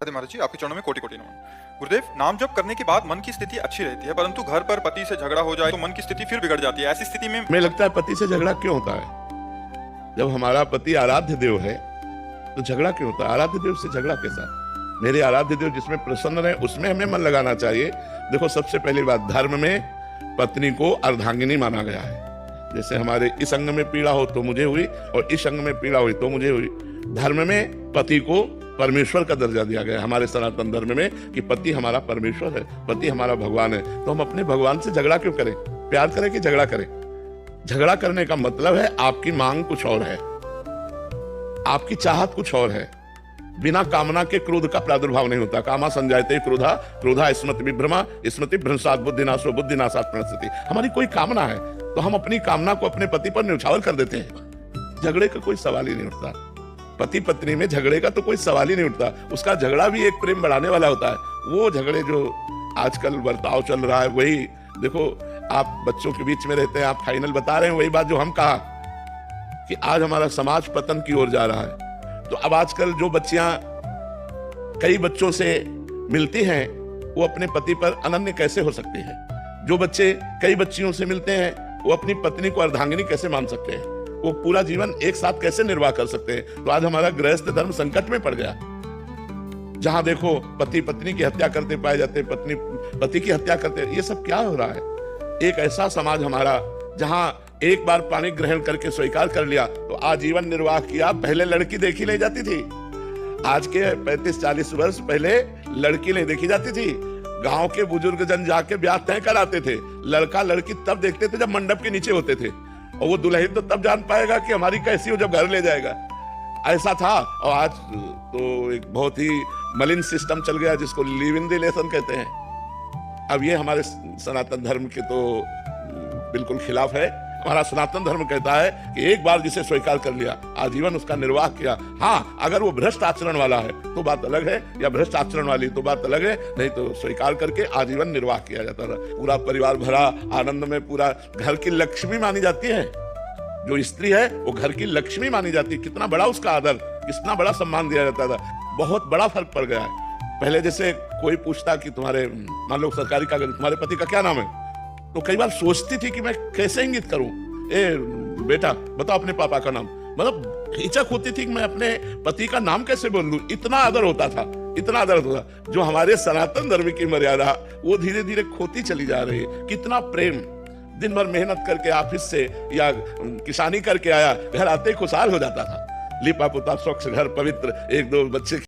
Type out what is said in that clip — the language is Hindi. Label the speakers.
Speaker 1: राधे महाराज जी, आपके चरणों में कोटि कोटि नमन। गुरुदेव, नाम जप करने के बाद मन की स्थिति अच्छी रहती है, परंतु घर पर पति से झगड़ा हो जाए तो मन की स्थिति फिर बिगड़ जाती है। ऐसी स्थिति में
Speaker 2: हमें लगता है पति से झगड़ा क्यों होता है? जब हमारा पति आराध्य देव है तो झगड़ा क्यों होता है? आराध्य देव से झगड़ा कैसा? मेरे आराध्य देव जिसमें प्रसन्न रहे उसमें हमें मन लगाना चाहिए। देखो, सबसे पहली बात, धर्म में पत्नी को अर्धांगिनी माना गया है। जैसे हमारे इस अंग में पीड़ा हो तो मुझे हुई और इस अंग में पीड़ा हुई तो मुझे हुई। धर्म में पति को परमेश्वर का दर्जा दिया गया है हमारे सनातन धर्म में, कि पति हमारा परमेश्वर है, पति हमारा भगवान है। तो हम अपने भगवान से झगड़ा क्यों करें? प्यार करें कि झगड़ा करें? झगड़ा करने का मतलब है आपकी मांग कुछ और है, आपकी चाहत कुछ और है। बिना कामना के क्रोध का प्रादुर्भाव नहीं होता। कामा संजायते क्रोधा, क्रोधा स्मृति विभ्रमा, स्मृति भ्रंशात बुद्धिनाशो, बुद्धिनाशात प्रणश्यति। हमारी कोई कामना है तो हम अपनी कामना को अपने पति पर न्यौछावर कर देते हैं। झगड़े का कोई सवाल ही नहीं उठता। पति पत्नी में झगड़े का तो कोई सवाल ही नहीं उठता। उसका झगड़ा भी एक प्रेम बढ़ाने वाला होता है। वो झगड़े जो आजकल बर्ताव चल रहा है, वही देखो, आप बच्चों के बीच में रहते हैं, आप फाइनल बता रहे हैं वही बात जो हम कहा कि आज हमारा समाज पतन की ओर जा रहा है। तो अब आजकल जो बच्चियां कई बच्चों से मिलती हैं, वो अपने पति पर अनन्य कैसे हो सकती हैं? जो बच्चे कई बच्चियों से मिलते हैं, वो अपनी पत्नी को अर्धांगिनी कैसे मान सकते हैं? वो पूरा जीवन एक साथ कैसे निर्वाह कर सकते हैं? तो आज हमारा गृहस्थ धर्म संकट में पड़ गया। जहां देखो पति पत्नी की हत्या करते पाए जाते हैं, पत्नी पति की हत्या करते। ये सब क्या हो रहा है? एक ऐसा समाज हमारा जहां एक बार पानी ग्रहण करके स्वीकार कर लिया तो आजीवन निर्वाह किया। पहले लड़की देखी नहीं जाती थी, आज के 35-40 वर्ष पहले लड़की नहीं देखी जाती थी। गांव के बुजुर्ग जन जाके ब्याह तय कराते थे। लड़का लड़की तब देखते थे जब मंडप के नीचे होते थे, और वो दुल्हन तो तब जान पाएगा कि हमारी कैसी हो जब घर ले जाएगा। ऐसा था। और आज तो एक बहुत ही मलिन सिस्टम चल गया जिसको लिव इन रिलेशन कहते हैं। अब ये हमारे सनातन धर्म के तो बिल्कुल खिलाफ है। हमारा सनातन धर्म कहता है कि एक बार जिसे स्वीकार कर लिया आजीवन उसका निर्वाह किया। हाँ, अगर वो भ्रष्ट आचरण वाला है तो बात अलग है, या भ्रष्ट आचरण वाली तो बात अलग है, नहीं तो स्वीकार करके आजीवन निर्वाह किया जाता था। पूरा परिवार भरा आनंद में, पूरा घर की लक्ष्मी मानी जाती है। जो स्त्री है वो घर की लक्ष्मी मानी जाती है। कितना बड़ा उसका आदर, कितना बड़ा सम्मान दिया जाता था। बहुत बड़ा फर्क पड़ गया है। पहले जैसे कोई पूछता कि तुम्हारे, मान लो सरकारी कागज, तुम्हारे पति का क्या नाम है, तो कई बार सोचती थी कि मैं कैसे इंगित करूं। ए बेटा बताओ अपने पापा का नाम। मतलब हिचक होती थी कि मैं अपने पति का नाम कैसे बोल दूं। इतना आदर होता था, इतना आदर होता था। जो हमारे सनातन धर्म की मर्यादा वो धीरे धीरे खोती चली जा रही है। कितना प्रेम, दिन भर मेहनत करके ऑफिस से या किसानी करके आया, घर आते ही खुशहाल हो जाता था। लिपा पुता स्वच्छ घर, पवित्र, 1-2 बच्चे